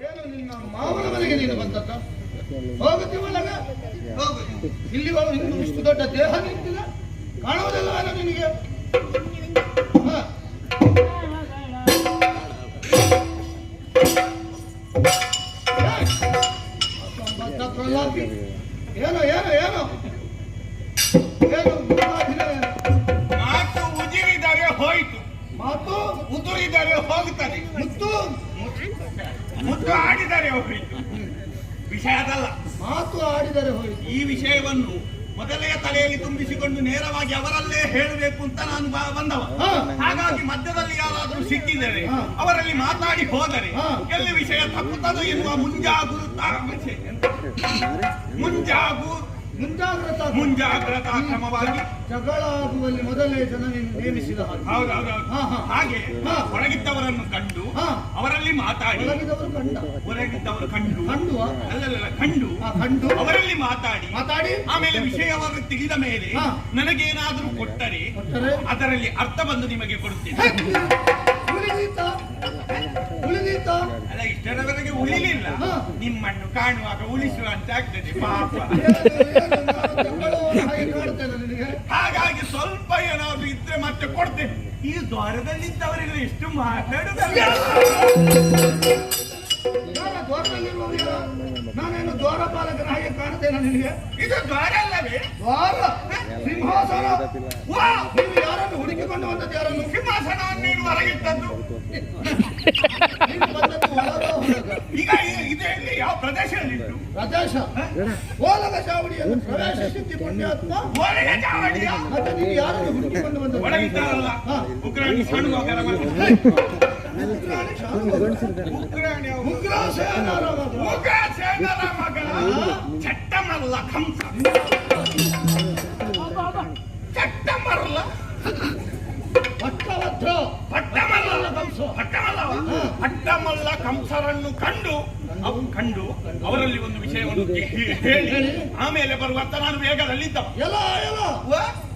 ಏನು ನಿನ್ನ ಮಾವನ ಮನೆಗೆ ನೀನು ಬಂದದ್ದ? ಹೋಗುತ್ತಿ ಒಳಗೆ ಹೋಗು. ಇಲ್ಲಿ ಇನ್ನು ಇಷ್ಟು ದೊಡ್ಡ ದೇಹ ನಿಂತಿಲ್ಲ, ಕಾಣುವುದಿಲ್ಲವೇನೋ ನಿನಗೆ? ಏನೋ ಏನೋ ಏನೋ ಏನು ಮಾತು ಉಜಿರಿದರೆ ಹೋಯಿತು, ಮಾತು ಉದುರಿದರೆ ಹೋಗುತ್ತದೆ, ಮುತ್ತು ಮುತ್ತು ಆಡಿದರೆ ಹೋಯಿತು. ವಿಷಯ ಅದಲ್ಲ, ಮಾತು ಆಡಿದರೆ ಹೋಯಿತು. ಈ ವಿಷಯವನ್ನು ಮೊದಲೇ ತಲೆಯಲ್ಲಿ ತುಂಬಿಸಿಕೊಂಡು ನೇರವಾಗಿ ಅವರಲ್ಲೇ ಹೇಳಬೇಕು ಅಂತ ನಾನು ಬಂದವ. ಹಾಗಾಗಿ ಮಧ್ಯದಲ್ಲಿ ಯಾರಾದರೂ ಸಿಕ್ಕಿದರೆ ಅವರಲ್ಲಿ ಮಾತಾಡಿ ಹೋದರೆ ಎಲ್ಲಿ ವಿಷಯ ತಪ್ಪುತ್ತದೆ ಎನ್ನುವ ಮುಂಜಾಗ್ರತಾ ಕ್ರಮವಾಗಿ ಜಗಳ ಆಗುವಲ್ಲಿ ಮೊದಲೇ ಜನ ನೇಮಿಸಿದ ಹಾಗೆ ಹೊರಗಿದ್ದವರನ್ನು ಕಂಡು ಅವರಲ್ಲಿ ಮಾತಾಡಿ, ಹೊರಗಿದ್ದವರು ಕಂಡು ಅವರಲ್ಲಿ ಮಾತಾಡಿ ಆಮೇಲೆ ವಿಷಯವನ್ನು ತಿಳಿದ ಮೇಲೆ ನನಗೇನಾದರೂ ಕೊಟ್ಟರೆ ಅದರಲ್ಲಿ ಅರ್ಥ ಬಂದು ನಿಮಗೆ ಕೊಡುತ್ತೇನೆ. ಅಲ್ಲ, ಇಷ್ಟರವರೆಗೆ ಉಳಿಲಿಲ್ಲ, ನಿಮ್ಮನ್ನು ಕಾಣುವಾಗ ಉಳಿಸುವ ಅಂತ ಆಗ್ತದೆ ಪಾಪ. ಹಾಗಾಗಿ ಸ್ವಲ್ಪ ಏನಾದ್ರು ಇದ್ರೆ ಮತ್ತೆ ಕೊಡ್ತೇನೆ. ಈ ದ್ವಾರದಲ್ಲಿದ್ದವರೆಲ್ಲ ಎಷ್ಟು ಮಾತಾಡುದಲ್ಲ. ನಾನೇನು ದ್ವಾರಪಾಲಕನ ಹಾಗೆ ಕಾಣುತ್ತೇನೆ ನಿನಗೆ? ಇದು ದ್ವಾರ ಅಲ್ಲವೇ? ದ್ವಾರ ಸಿಂಹಾಸನ. ನೀವು ಯಾರನ್ನು ಹುಡುಕಿಕೊಂಡು ಬಂದದ್ದು? ಯಾರನ್ನು? ಸಿಂಹಾಸನವನ್ನು ನೀನು ಹೊರಗಿಟ್ಟದ್ದು. ಈಗ ಇದರಲ್ಲಿ ಯಾವ ಪ್ರದೇಶದಲ್ಲಿ ಪ್ರದೇಶ ಓಲಗ ಚಾವಡಿಯನ್ನು ಪ್ರವೇಶಿಸಿದ್ದಿ ಪುಣ್ಯಾತ್ಮ. ಓಲಗ ಚಾವಡಿಯ ಮತ್ತೆ ನೀನು ಯಾರನ್ನು ಹುಡುಕಿಕೊಂಡು ಬಂದ? ಒಳಗಿದ್ದಾರಲ್ಲ ಉಗ್ರಾಣಿ ಶಾನುಭೋಗರ ಮಗ ಚಟ್ಟಮಲ್ಲ ಕಂಸ. ಚಟ್ಟಮಲ್ಲ ಪಟ್ಟಮಲ್ಲ ಕಂಸರನ್ನು ಕಂಡು ಅವರಲ್ಲಿ ಒಂದು ವಿಷಯವನ್ನು ಹೇಳಿ ಆಮೇಲೆ ಬರುವಂತ ನಾನು ವೇಗದಲ್ಲಿದ್ದ.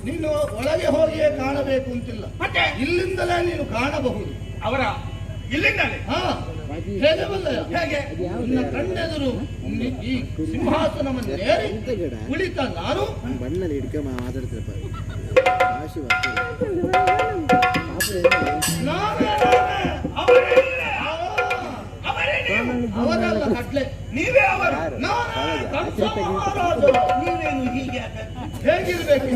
ನೀನು ಒಳಗೆ ಹೋಗಿಯೇ ಕಾಣಬೇಕು ಅಂತಿಲ್ಲ, ಮತ್ತೆ ಇಲ್ಲಿಂದಲೇ ನೀನು ಕಾಣಬಹುದು. ಅವರ ಇಲ್ಲಿಂದಲೇ ಹೇಗೆ ಬಲ್ಲಯ? ಹೇಗೆ ನಿನ್ನ ಕಣ್ಣೆದುರು ಈ ಸಿಂಹಾಸನವನ್ನೇರಿ ಕುಳಿತ ನಾನು ಬಣ್ಣಲ್ಲಿ ಹಿಡ್ಕ ಮಾತಾಡ್ತಿರಪ್ಪ. ಅವರಲ್ಲ ಕಟ್ಲೆ, ನೀವೇ ಅವರು. ನೀವೇನು ಹೀಗೆ ಹೇಗಿರ್ಬೇಕು?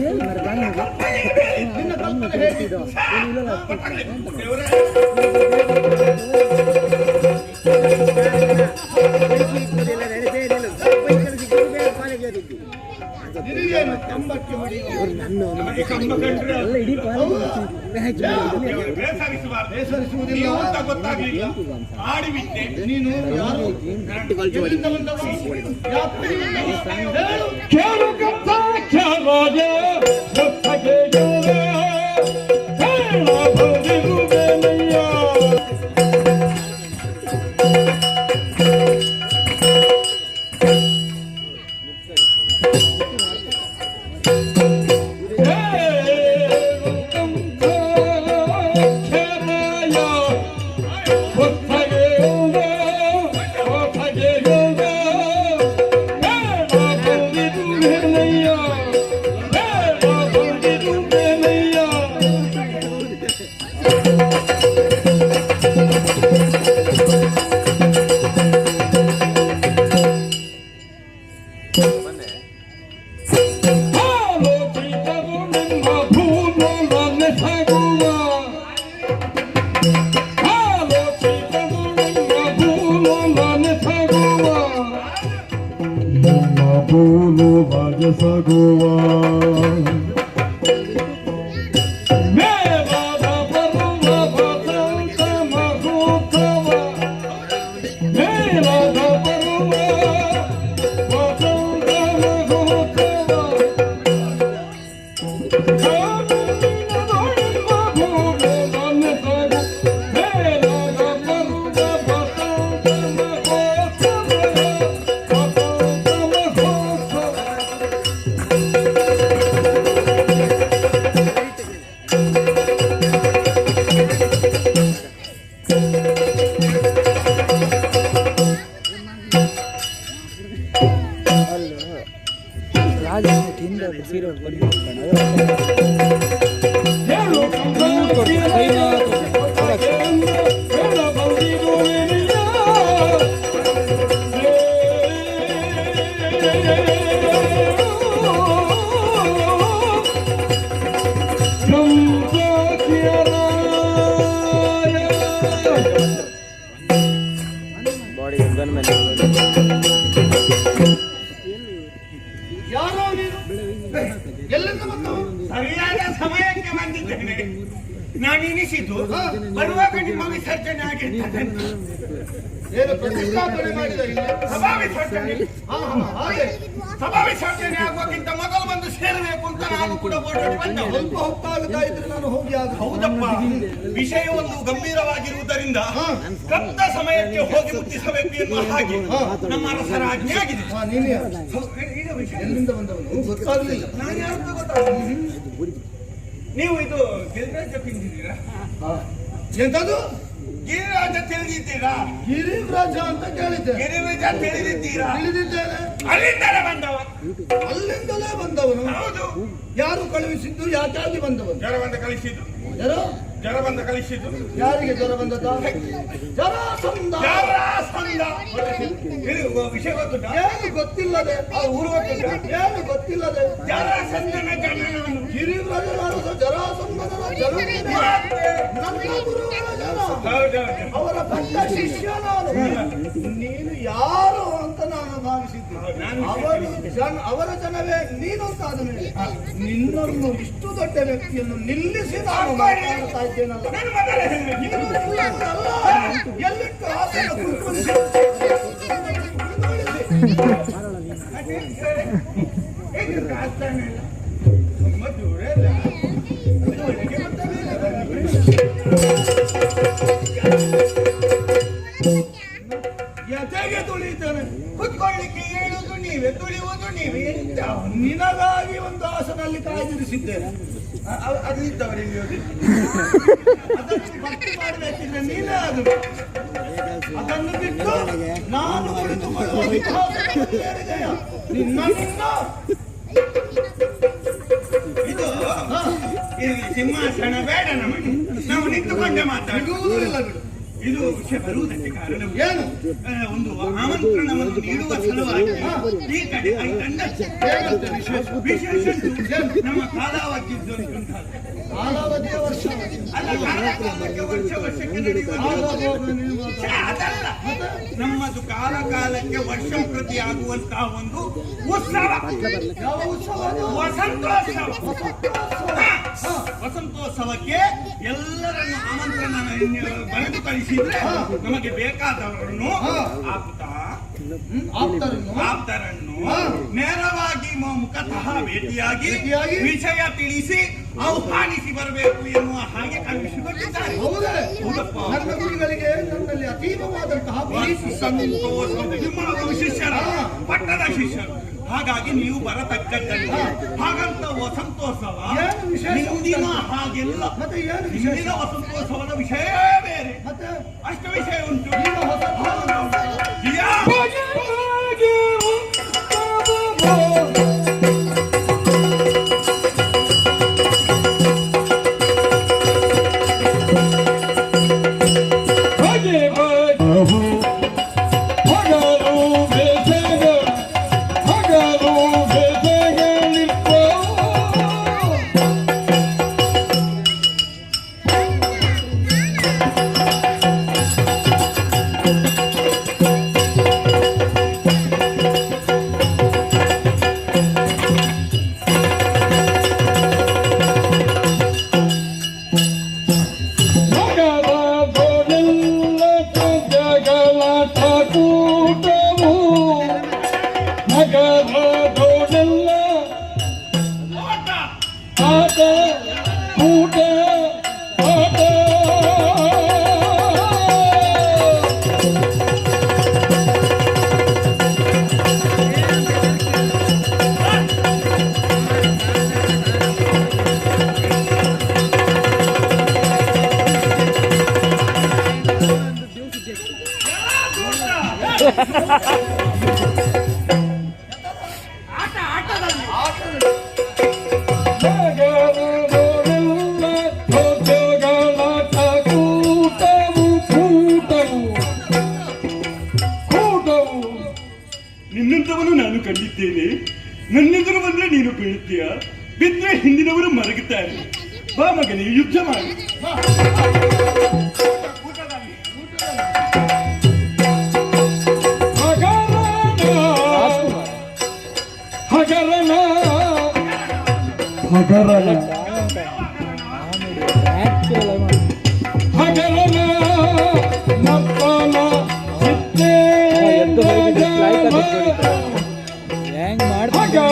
ನಿನ್ನ ಕಲ್ಪನೆ ಹೇಗಿದ್ದು? ನಿನಗೇನು ಕಂಬಕ್ಕೆ ಬೇಸರಿಸುವುದಿಲ್ಲ ಅಂತ ಗೊತ್ತಾಗ್ಲಿಲ್ಲ, ಆಡಿಬಿಟ್ಟೆ. ನೀನು ಯಾರು? ಎಲ್ಲಿಂದ ಬಂದವ? ಸೀರೆ ಉಟ್ಕೊಂಡು ಬಾಡಿ ಗನ್ ಮೇಲೆ ಯಾರೋ ನೀನು ಎಲ್ಲಿಂದ ಬಂದವ? ಸರಿಯಾದ ಸಮಯಕ್ಕೆ ಬಂದಿದ್ದೇನೆ. ನಾನು ಎನಿಸಿದ್ದು ಬರುವಾಗ ನಿಮ್ಮ ವಿಸರ್ಜನೆ ಆಗಿರ್ತದೆ. ಏನು ಪ್ರತಿಷ್ಠಾಪನೆ ಮಾಡಿದ ಇಲ್ಲಿ? ಸಭಾ ವಿಸರ್ಜನೆ. ಹಾಗೆ ಸಭಾ ವಿಸರ್ಜನೆ ಆಗುವಕ್ಕಿಂತ ಮೊದಲು ಬಂದು ಸೇರಬೇಕು ಅಂತ ನಾನು ಕೂಡ ಓಡಾಡಿ ಬಂದ. ಸ್ವಲ್ಪ ಹೊತ್ತಾಗುತ್ತಾ ಇದ್ರೆ ನಾನು ಹೋಗಿ ಆಗ ಹೌದಪ್ಪ, ವಿಷಯ ಒಂದು ಗಂಭೀರವಾಗಿರುವುದರಿಂದ ಕತ್ತ ಸಮಯಕ್ಕೆ ಹೋಗಿ ಮುಟ್ಟಿಸಬೇಕು ಎನ್ನುವ ಹಾಗೆ ನಮ್ಮ ಅರಸರ ಆಜ್ಞೆ ಆಗಿದೆ. ನೀನೇ ಈಗ ವಿಷಯ ಎಲ್ಲಿಂದ ಬಂದವನು ಗೊತ್ತಾಗಲಿಲ್ಲ. ನಾನು ಯಾರು ಗೊತ್ತಾಗ. ನೀವು ಇದು ಗಿರಿರಾಜ ತಿಂದಿದ್ದೀರಾ? ಎಂತದು? ಗಿರಿರಾಜ ತಿಳಿದಿದ್ದೀರಾ? ಗಿರಿರಾಜ ಅಂತ ಕೇಳಿದ್ದೆ. ಗಿರಿರಾಜ ತಿಳಿದಿದ್ದೀರಾ? ತಿಳಿದಿದ್ದೇನೆ. ಅಲ್ಲಿಂದಲೇ ಬಂದವ. ಅಲ್ಲಿಂದಲೇ ಬಂದವನು. ಹೌದು. ಯಾರು ಕಳುಹಿಸಿದ್ದು? ಯಾಕಾಗಿ ಬಂದವನು? ಜ್ವರ ಬಂದ ಕಳಿಸಿದ್ದು. ಯಾರು? ಜ್ವರ ಬಂದ ಕಳಿಸಿದ್ದು. ಯಾರಿಗೆ ಜ್ವರ ಬಂದದ? ಜರಾಸಂಧ. ಜರಾಸಂಧ. ಇದು ವಿಷಯ ಗೊತ್ತುಂಟಾ? ಏನು ಗೊತ್ತಿಲ್ಲದೆ ಆ ಊರು ಗೊತ್ತುಂಟಾ? ಏನು ಗೊತ್ತಿಲ್ಲದೆ ಜರಾಸಂಧನ ಜನನವನ್ನು ಗಿರಿರಾಜನ ಅರಸ ಜರಾಸಂಧನ ಜನ ನನ್ನ ಗುರುಗಳ ಜನ. ಹೌದೌದು. ಅವರ ಪಟ್ಟ ಶಿಷ್ಯ ನಾನು. ನೀನು ಯಾರು ಅಂತ ನಾನು ಭಾವಿಸಿದ್ದೆ. ಅವರ ಜನವೇ ನೀನು ಅಂತ ಆದ ಮೇಲೆ ನಿನ್ನನ್ನು ಇಷ್ಟು ದೊಡ್ಡ ವ್ಯಕ್ತಿಯನ್ನು ನಿಲ್ಲಿಸಿ ನಾನು ಮಾತಾಡ್ತಾ ಇದ್ದೇನಲ್ಲ. ನಾನು ಮೊದಲೇ ಹೇಳಿದೆ. ಎಲ್ಲಿಟ್ಟು ಆಸೆಯ ಕುರಿತು ಎದೆಗೆ ತುಳಿತಾನೆ. ಕುತ್ಕೊಳ್ಳಿಕ್ಕೆ ಹೇಳುವುದು ನೀವೇ, ತುಳಿಯುವುದು ನೀವೇ. ಎಂತ ನಿನಗಾಗಿ ಒಂದು ಆಸನಲ್ಲಿ ಕಾಯ್ದಿರಿಸಿದ್ದೇನೆ. ಅದು ಇದ್ದವರಿಗೆ ಅದನ್ನು ಭಕ್ತಿ ಮಾಡಬೇಕಿದ್ರೆ ನೀನೇ ಅದು. ಅದನ್ನು ಬಿಟ್ಟು ನಾನು ಕುಳಿತುಕೊಳ್ಳುವ ವಿಧಾನವನ್ನು ಹೇಳಿದೆಯಾ? ನಿನ್ನ ಇದು ಸಿಂಹಾಸನ ಬೇಡ ನಮಗೆ. ನಾವು ನಿಂತುಕೊಂಡೆ ಮಾತಾಡುವುದಿಲ್ಲ. ಬಿಡು. ಇದು ವಿಷಯ ಬರುವುದಕ್ಕೆ ಕಾರಣ ಏನು? ಒಂದು ಆಮಂತ್ರಣವನ್ನು ನೀಡುವ ಸಲುವಾಗಿ ಈ ಕಡೆ ವಿಶೇಷ ನಮ್ಮ ಕಾಲಾವಧಿ ಕಾಲಾವಧಿಯ ವರ್ಷ ಅಲ್ಲ, ಕಾಲಕಾಲಕ್ಕೆ ವರ್ಷಕ್ಕೆ ನಡೆಯುವ ಅದಲ್ಲ, ನಮ್ಮದು ಕಾಲಕಾಲಕ್ಕೆ ವರ್ಷ ಪ್ರತಿ ಆಗುವಂತಹ ಒಂದು ಉತ್ಸವ. ಯಾವ ಉತ್ಸವ? ವಸಂತೋತ್ಸವ. ವಸಂತೋತ್ಸವಕ್ಕೆ ಎಲ್ಲರನ್ನು ಆಮಂತ್ರಣ ಬರೆದು ಕಳಿಸಿದ್ರೆ ನಮಗೆ ಬೇಕಾದವರನ್ನು ಆಪ್ತರನ್ನು ನೇರವಾಗಿ ಮುಖತಃ ಭೇಟಿಯಾಗಿ ವಿಷಯ ತಿಳಿಸಿ ಆಹ್ವಾನಿಸಿ ಬರಬೇಕು ಎನ್ನುವ ಹಾಗೆ ಕಳುಹಿಸಿಕೊಟ್ಟಿದ್ದಾರೆ. ಹೌದಪ್ಪ. ನನ್ನ ಗುರುಗಳಿಗೆ ನನ್ನಲ್ಲಿ ಅತೀವವಾದಂತಹ ಶಿಷ್ಯರ ಪಟ್ಟದ ಶಿಷ್ಯರು. ಹಾಗಾಗಿ ನೀವು ಬರತಕ್ಕದ್ದಲ್ಲ. ಹಾಗಂತ ವಸಂತೋತ್ಸವ ಹಿಂದಿನ ಹಾಗೆಲ್ಲ. ಮತ್ತೆ ಏನು ಹಿಂದಿನ ವಸಂತೋತ್ಸವದ ವಿಷಯ ಬೇರೆ, ಮತ್ತೆ ಅಷ್ಟು ವಿಷಯ ಉಂಟು. ನಿನ್ನಂತವನು ನಾನು ಕಂಡಿದ್ದೇನೆ. ನನ್ನೆದುರು ಬಂದ್ರೆ ನೀನು ಬೀಳುತ್ತೀಯ, ಬಿದ್ರೆ ಹಿಂದಿನವರು ಮರಗುತ್ತಾರೆ. ಬಾ ಮಗನೇ, ಯುದ್ಧ ಮಾಡಿ. ಹೆಂಗ್ ಮಾಡ್ತಾರೆ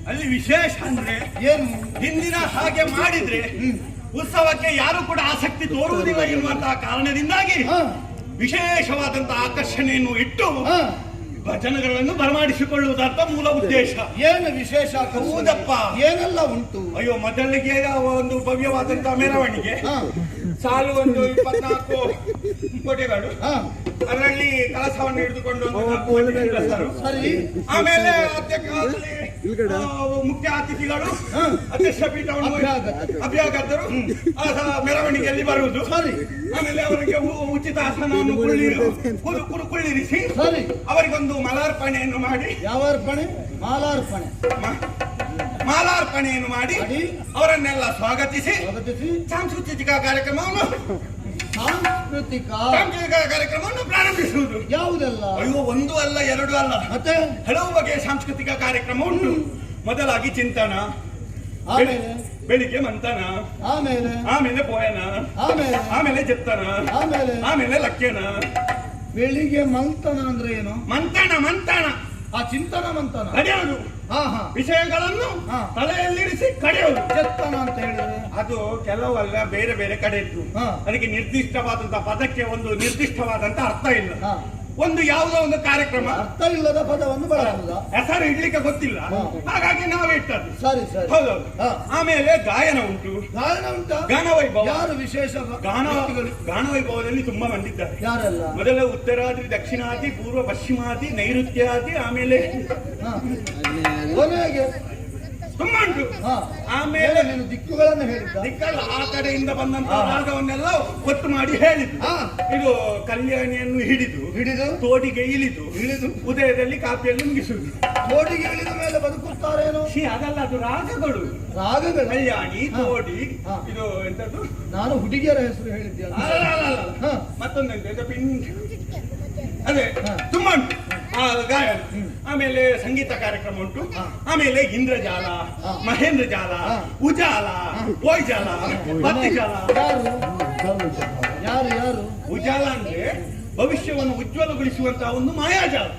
ಅಲ್ಲಿ ವಿಶೇಷ ಅಂದ್ರೆ ಏನು? ಹಿಂದಿನ ಹಾಗೆ ಮಾಡಿದ್ರೆ ಉತ್ಸವಕ್ಕೆ ಯಾರು ಕೂಡ ಆಸಕ್ತಿ ತೋರುವುದಿಲ್ಲ ಎನ್ನುವಂತಹ ಕಾರಣದಿಂದಾಗಿ ವಿಶೇಷವಾದಂತಹ ಆಕರ್ಷಣೆಯನ್ನು ಇಟ್ಟು ಜನಗಳನ್ನು ಬರಮಾಡಿಸಿಕೊಳ್ಳುವುದರ್ಥ ಮೂಲ ಉದ್ದೇಶ. ಏನು ವಿಶೇಷ? ಹೌದಪ್ಪ. ಏನೆಲ್ಲ ಉಂಟು? ಅಯ್ಯೋ, ಮೊದಲಿಗೆ ಒಂದು ಭವ್ಯವಾದಂತಹ ಮೆರವಣಿಗೆ, ಸಾಲು ಒಂದು 24 ಕೋಟೆಗಳು, ಅದರಲ್ಲಿ ಕಳಸವನ್ನು ಹಿಡಿದುಕೊಂಡು ಸರಿ. ಆಮೇಲೆ ಮುಖ್ಯ ಅತಿಥಿಗಳು ಅಧ್ಯಕ್ಷ ಪೀಠವನ್ನು ಅಭ್ಯಾಗತರು ಮೆರವಣಿಗೆಯಲ್ಲಿ ಬರುವುದು. ಸರಿ. ಆಮೇಲೆ ಅವರಿಗೆ ಉಚಿತ ಆಸನವನ್ನು ಕುಳ್ಳಿರಿಸಿ ಅವರಿಗೊಂದು ಮಲಾರ್ಪಣೆಯನ್ನು ಮಾಡಿ. ಯಾವ ಅರ್ಪಣೆ? ಮಾಲಾರ್ಪಣೆ. ಮಾಲಾರ್ಪಣೆಯನ್ನು ಮಾಡಿ ಅವರನ್ನೆಲ್ಲ ಸ್ವಾಗತಿಸಿ ಸಾಂಸ್ಕೃತಿಕ ಕಾರ್ಯಕ್ರಮವನ್ನು ಕಾರ್ಯಕ್ರಮವನ್ನು ಪ್ರಾರಂಭಿಸುವುದು. ಯಾವುದೆಲ್ಲ? ಅಯ್ಯೋ, ಒಂದು ಅಲ್ಲ, ಎರಡು ಅಲ್ಲ, ಮತ್ತೆ ಹಲವು ಬಗೆಯ ಸಾಂಸ್ಕೃತಿಕ ಕಾರ್ಯಕ್ರಮ ಉಂಟು. ಮೊದಲಾಗಿ ಚಿಂತನ, ಬೆಳಿಗ್ಗೆ ಮಂಥನ, ಆಮೇಲೆ ಪೋಯನ, ಆಮೇಲೆ ಜತ್ತನ, ಆಮೇಲೆ ಲಕ್ಕೆನ. ಬೆಳಿಗ್ಗೆ ಮಂಥನ ಅಂದ್ರೆ ಏನು? ಮಂಥನ ಆ ಚಿಂತನ ಮಂಥನ ಕಡೆಯುವುದು. ವಿಷಯಗಳನ್ನು ತಲೆಯಲ್ಲಿರಿಸಿ ಕಡೆಯುವುದು. ಜತ್ತನ ಅಂತ ಹೇಳಿದ್ರೆ ಅದು ಕೆಲವಲ್ಲ, ಬೇರೆ ಬೇರೆ ಕಡೆ ಇದ್ದು ಅದಕ್ಕೆ ನಿರ್ದಿಷ್ಟವಾದಂತಹ ಪದಕ್ಕೆ ಒಂದು ನಿರ್ದಿಷ್ಟವಾದಂತಹ ಅರ್ಥ ಇಲ್ಲ. ಒಂದು ಯಾವುದೋ ಒಂದು ಕಾರ್ಯಕ್ರಮ ಅರ್ಥ ಇಲ್ಲದ ಪದವನ್ನು ಬಳಸುವುದ? ಹೆಸರು ಇಡ್ಲಿಕ್ಕೆ ಗೊತ್ತಿಲ್ಲ, ಹಾಗಾಗಿ ನಾವೇ ಇಟ್ಟದ್ದು. ಸರಿ ಸರಿ. ಹೌದೌದು. ಆಮೇಲೆ ಗಾಯನ ಉಂಟು. ಗಾಯನ ಉಂಟಾ? ಗಾನವೈಭವ. ಯಾರು ವಿಶೇಷ? ಗಾನವೈಭವದಲ್ಲಿ ತುಂಬಾ ಬಂದಿದ್ದಾರೆ. ಯಾರೆಲ್ಲ? ಮೊದಲ ಉತ್ತರಾದಿ, ದಕ್ಷಿಣಾದಿ, ಪೂರ್ವ ಪಶ್ಚಿಮಾದಿ, ನೈಋತ್ಯಾದಿ, ಆಮೇಲೆ ಕೊನೆಗೆ ತುಂಬಾ ಉಂಟು. ಆಮೇಲೆ ನೀನು ದಿಕ್ಕುಗಳನ್ನು ಹೇಳಿದ್ದ? ದಿಕ್ಕಲ್ಲ, ಆ ಕಡೆಯಿಂದ ಬಂದಂತಹ ರಾಗವನ್ನೆಲ್ಲ ಒಟ್ಟು ಮಾಡಿ ಹೇಳಿದ್ದು. ಇದು ಕಲ್ಯಾಣಿಯನ್ನು ಹಿಡಿದು ತೋಡಿಗೆ ಇಳಿದು ಉದಯದಲ್ಲಿ ಕಾಪಿಯಲ್ಲಿ ಮುಗಿಸುವುದು. ತೋಡಿಗೆ ಇಳಿದ ಮೇಲೆ ಬದುಕುತ್ತಾರೇನೋ? ಅದಲ್ಲ, ಅದು ರಾಗಗಳು. ಕಲ್ಯಾಣಿ, ತೋಡಿ, ಇದು ಎಂತದ್ದು? ನಾನು ಹುಡುಗಿಯರ ಹೆಸರು ಹೇಳಿದ್ದೆ. ಮತ್ತೊಂದು ಅದೇ ತುಂಬಾ ಉಂಟು ಗಾಯನ. ಆಮೇಲೆ ಸಂಗೀತ ಕಾರ್ಯಕ್ರಮ ಉಂಟು. ಆಮೇಲೆ ಇಂದ್ರಜಾಲ, ಮಹೇಂದ್ರ ಜಾಲ, ಉಜಾಲ, ಓಯ್ಜಾಲ, ಬತ್ತಿಜಾಲ. ಯಾರು? ಉಜಾಲ ಅಂದ್ರೆ ಭವಿಷ್ಯವನ್ನು ಉಜ್ವಲಗೊಳಿಸುವಂತಹ ಒಂದು ಮಾಯಾಜಾಲ.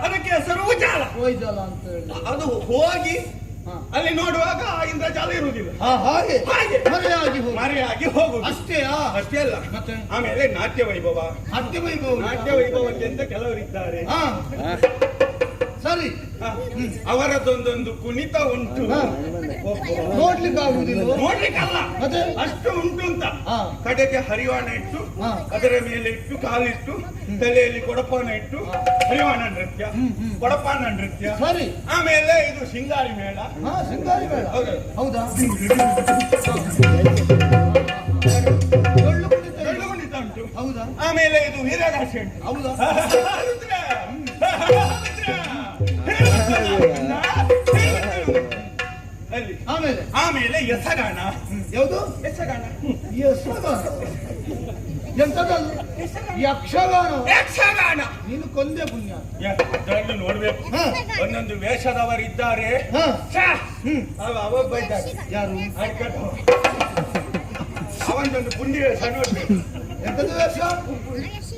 ಅದಕ್ಕೆ ಹೆಸರು ಉಜಾಲ. ಓಯ್ಜಾಲ ಅಂತ ಹೇಳಿ ಅದು ಹೋಗಿ ಅಲ್ಲಿ ನೋಡುವಾಗ ಇಂದ್ರಜಾಲ ಇರುವುದಿಲ್ಲ. ಹಾಗೆ ಮರೆಯಾಗಿ ಹೋಗುದು ಅಷ್ಟೇ ಅಲ್ಲ. ಆಮೇಲೆ ನಾಟ್ಯ ವೈಭವ ಅಂತ ಕೆಲವರಿದ್ದಾರೆ. ಸರಿ, ಅವರದೊಂದೊಂದು ಕುಣಿತ ಉಂಟು. ನೋಡ್ಲಿಕ್ಕಲ್ಲ, ಅಷ್ಟು ಉಂಟು ಅಂತ. ಕಡೆಗೆ ಹರಿವಾಣ ಇಟ್ಟು, ಅದರ ಮೇಲೆ ಇಟ್ಟು, ಕಾಲಿಟ್ಟು, ತಲೆಯಲ್ಲಿ ಕೊಡಪಾನ ಇಟ್ಟು, ಹರಿವಾಣ ನೃತ್ಯ, ಕೊಡಪಾನ ನೃತ್ಯ. ಸರಿ. ಆಮೇಲೆ ಇದು ಸಿಂಗಾರಿ ಮೇಳ. ಹೌದಾ? ಡೊಳ್ಳು ಕುಣಿತ ಉಂಟು. ಹೌದಾ? ಆಮೇಲೆ ಇದು ವೀರಗಾಸೆ ಉಂಟು. ಹೌದಾ? ಆಮೇಲೆ ಯಕ್ಷಗಾನ. ಯಾವುದು? ಯಕ್ಷಗಾನ. ಎಂತದಲ್ಲ? ಯಕ್ಷಗಾನ. ನೀನು ಕೊಂದೆ ಪುಣ್ಯ. ಅದರಲ್ಲಿ ನೋಡ್ಬೇಕು, ಒಂದೊಂದು ವೇಷದವರಿದ್ದಾರೆ. ಅವಾಗ ಬೈತಾರೆ. ಯಾರು? ಅವನದೊಂದು ಪುಂಡಿ ವೇಷ ನೋಡ್ಬೇಕು. ಎಂತದ್ದು ವೇಷ?